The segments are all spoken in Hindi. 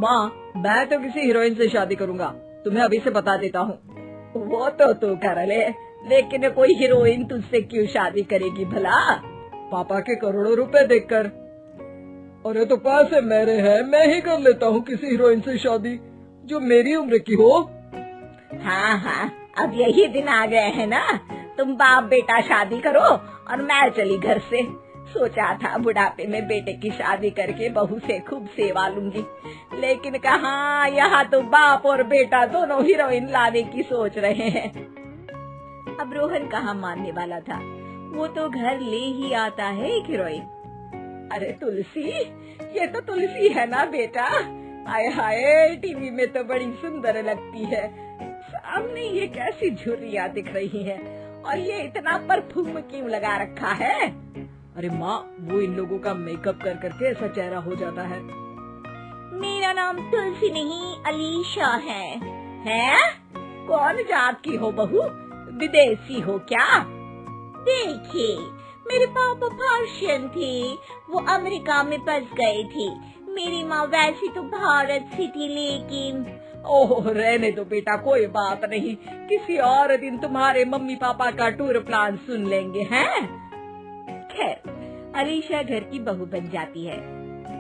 माँ, मैं तो किसी हीरोइन से शादी करूंगा, तुम्हें अभी से बता देता हूँ। वो तो तू कर ले, लेकिन कोई हीरोइन तुझसे क्यों शादी करेगी भला? पापा के करोड़ों रुपए देखकर। अरे तो पैसे मेरे हैं, मैं ही कर लेता हूँ किसी हीरोइन से शादी जो मेरी उम्र की हो। हाँ हाँ, अब यही दिन आ गए हैं ना, तुम बाप बेटा शादी करो और मैं चली घर से। सोचा था बुढ़ापे में बेटे की शादी करके बहू से खूब सेवा लूंगी, लेकिन कहाँ, यहाँ तो बाप और बेटा दोनों हीरोइन लाने की सोच रहे हैं। अब रोहन कहाँ मानने वाला था, वो तो घर ले ही आता है एक हीरोइन। अरे तुलसी, ये तो तुलसी है ना बेटा? हाय हाय, टीवी में तो बड़ी सुंदर लगती है, सामने ये कैसी झुर्रियाँ दिख रही है, और ये इतना परफ्यूम क्यों लगा रखा है? अरे माँ, वो इन लोगों का मेकअप कर करके ऐसा चेहरा हो जाता है। मेरा नाम तुलसी नहीं अलीशा है। हैं? कौन जात की हो बहू? विदेशी हो क्या? देखिए, मेरे पापा पर्शियन थे, वो अमेरिका में बस गए थे। मेरी माँ वैसी तो भारत से थी, लेकिन ओह रहने दो बेटा, कोई बात नहीं, किसी और दिन तुम्हारे मम्मी पापा का टूर प्लान सुन लेंगे हैं। खैर, अलीशा घर की बहू बन जाती है।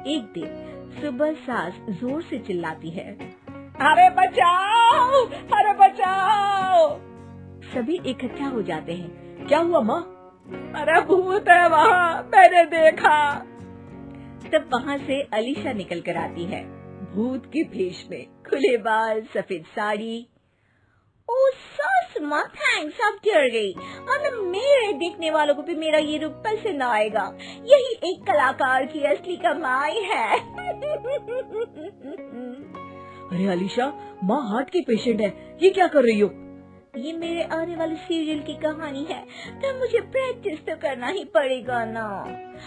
एक दिन सुबह सास जोर से चिल्लाती है, अरे बचाओ, अरे बचाओ। सभी इकट्ठा हो जाते हैं। क्या हुआ माँ? अरे भूत है वहाँ, मैंने देखा। तब वहाँ से अलीशा निकल कर आती है, भूत के भेष में, खुले बाल, सफेद साड़ी। ओ सास माँ, थैंक्स, आप डर गई। और मेरे देखने वालों को भी मेरा ये रूप पसंद आएगा। यही एक कलाकार की असली कमाई है। अरे अलीशा, माँ हार्ट की पेशेंट है, ये क्या कर रही हो? ये मेरे आने वाले सीरियल की कहानी है, तो मुझे प्रैक्टिस तो करना ही पड़ेगा ना।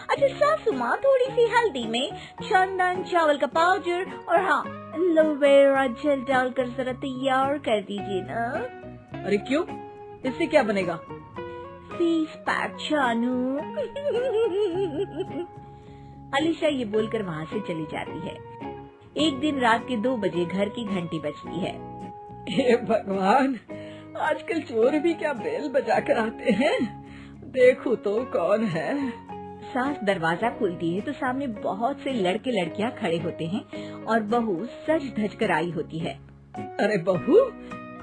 अच्छा सासू माँ, थोड़ी सी हल्दी में चंदन, चावल का पाउडर और हाँ, एलोवेरा जेल डालकर जरा तैयार कर दीजिए ना। अरे क्यों, इससे क्या बनेगा? फेस पैक जानू। अलीशा ये बोलकर वहाँ से चली जाती है। एक दिन रात के 2 बजे घर की घंटी बजती है। हे भगवान, आजकल चोर भी क्या बेल बजा कर आते हैं, देखो तो कौन है। सास दरवाजा खोलती है तो सामने बहुत से लड़के लड़कियां खड़े होते हैं और बहू सज धज कर आई होती है। अरे बहू,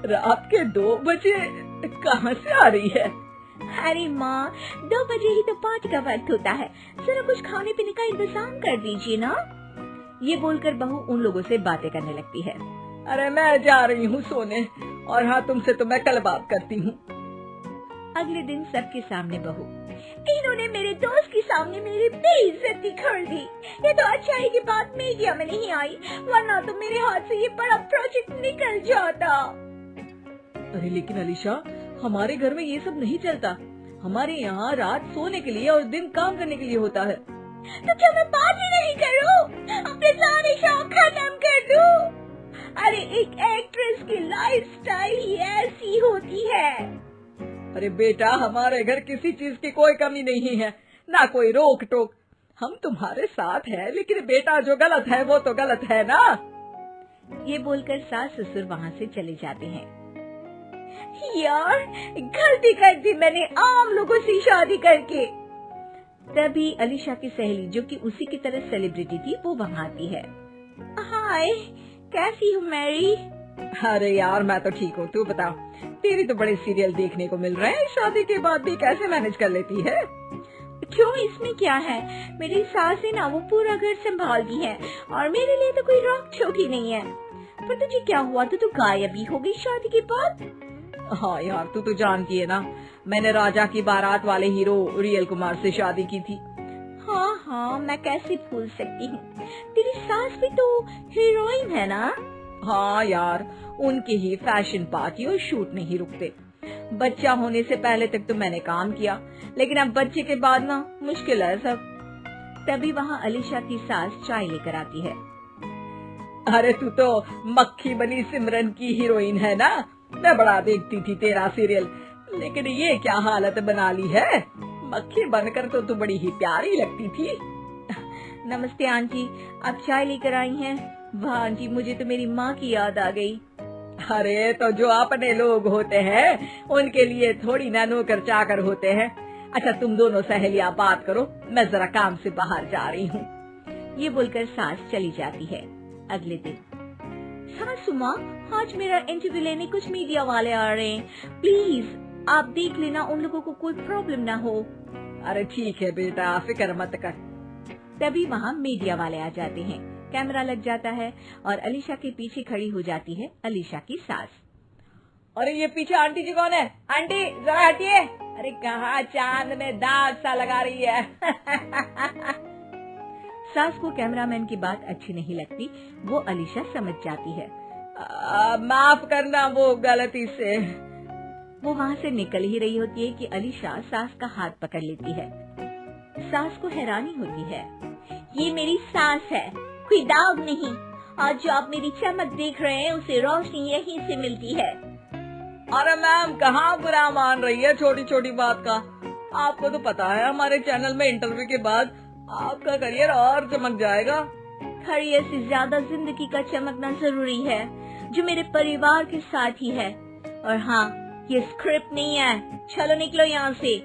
रात के 2 बजे कहाँ से आ रही है? अरे माँ, 2 बजे ही तो पार्टी का वक्त होता है, जरा कुछ खाने पीने का इंतजाम कर दीजिए ना। ये बोलकर बहू उन लोगों से बातें करने लगती है। अरे मैं जा रही हूँ सोने, और हाँ, तुमसे तो मैं कल बात करती हूँ। अगले दिन सबके सामने बहू, इन्होंने मेरे दोस्त के सामने मेरी बेइज्जती कर दी। ये तो अच्छा है कि बात मीडिया में नहीं आई, वरना तो मेरे हाथ से ये बड़ा प्रोजेक्ट निकल जाता। अरे लेकिन अलीशा, हमारे घर में ये सब नहीं चलता, हमारे यहाँ रात सोने के लिए और दिन काम करने के लिए होता है। तो क्या मैं पार्टी नहीं करूँ, अपने सारे शौक खत्म कर दूँ? अरे एक एक्ट्रेस की लाइफस्टाइल ही ऐसी होती है। अरे बेटा, हमारे घर किसी चीज की कोई कमी नहीं है, ना कोई रोक टोक, हम तुम्हारे साथ हैं, लेकिन बेटा जो गलत है वो तो गलत है ना। ये बोलकर सास ससुर वहाँ से चले जाते हैं। यार, गलती कर दी मैंने आम लोगों से शादी करके। तभी अलीशा की सहेली, जो कि उसी की तरह सेलिब्रिटी थी, वो वहाँ आती है। हाय, कैसी हो मैरी? अरे यार, मैं तो ठीक हूँ, तू बता, तेरी तो बड़े सीरियल देखने को मिल रहे हैं, शादी के बाद भी कैसे मैनेज कर लेती है? क्यों, इसमें क्या है, मेरी सास है ना, वो पूरा घर संभालती है और मेरे लिए तो कोई रोक टोक ही नहीं है। पर तुझे क्या हुआ, तू तो गायब ही हो गई शादी के बाद। हाँ यार, तू तो जानती है ना, मैंने राजा की बारात वाले हीरो रियल कुमार से शादी की थी। हाँ हाँ, मैं कैसे भूल सकती हूँ, तेरी सास भी तो हीरोइन है ना। हाँ यार, उनके ही फैशन पार्टी और शूट नहीं रुकते। बच्चा होने से पहले तक तो मैंने काम किया, लेकिन अब बच्चे के बाद ना मुश्किल है सब। तभी वहाँ अलीशा की सास चाय लेकर आती है। अरे तू तो मक्खी बनी सिमरन की हीरोइन है ना, मैं बड़ा देखती थी तेरा सीरियल, लेकिन ये क्या हालत बना ली है, मक्खी बनकर तो तू बड़ी ही प्यारी लगती थी। नमस्ते आंटी, आप चाय लेकर आई हैं? वाह आंटी, मुझे तो मेरी माँ की याद आ गई। अरे तो जो अपने लोग होते हैं उनके लिए थोड़ी ना नौकर चाकर होते हैं। अच्छा तुम दोनों सहेलियां बात करो, मैं जरा काम से बाहर जा रही हूँ। ये बोलकर सास चली जाती है। अगले दिन, सासू माँ, आज मेरा इंटरव्यू लेने कुछ मीडिया वाले आ रहे हैं, प्लीज आप देख लेना उन लोगों को कोई प्रॉब्लम ना हो। अरे ठीक है बेटा, फिक्र मत कर। तभी वहाँ मीडिया वाले आ जाते हैं। कैमरा लग जाता है और अलीशा के पीछे खड़ी हो जाती है अलीशा की सास। अरे ये पीछे आंटी जी कौन है? आंटी जरा हटिए। अरे कहाँ चांद में दाग सा लगा रही है। सास को कैमरामैन की बात अच्छी नहीं लगती, वो अलीशा समझ जाती है। माफ करना, वो गलती से। वो वहाँ से निकल ही रही होती है कि अलीशा सास का हाथ पकड़ लेती है। सास को हैरानी होती है, ये मेरी सास है, कोई दाग नहीं, और जो आप मेरी चमक देख रहे हैं उसे रोशनी यहीं से मिलती है। अरे मैम कहाँ बुरा मान रही है छोटी छोटी बात का। आपको तो पता है हमारे चैनल में इंटरव्यू के बाद आपका करियर और चमक जाएगा। करियर से ज्यादा जिंदगी का चमकना जरूरी है, जो मेरे परिवार के साथ ही है। और हाँ, ये स्क्रिप्ट नहीं है, चलो निकलो यहाँ से।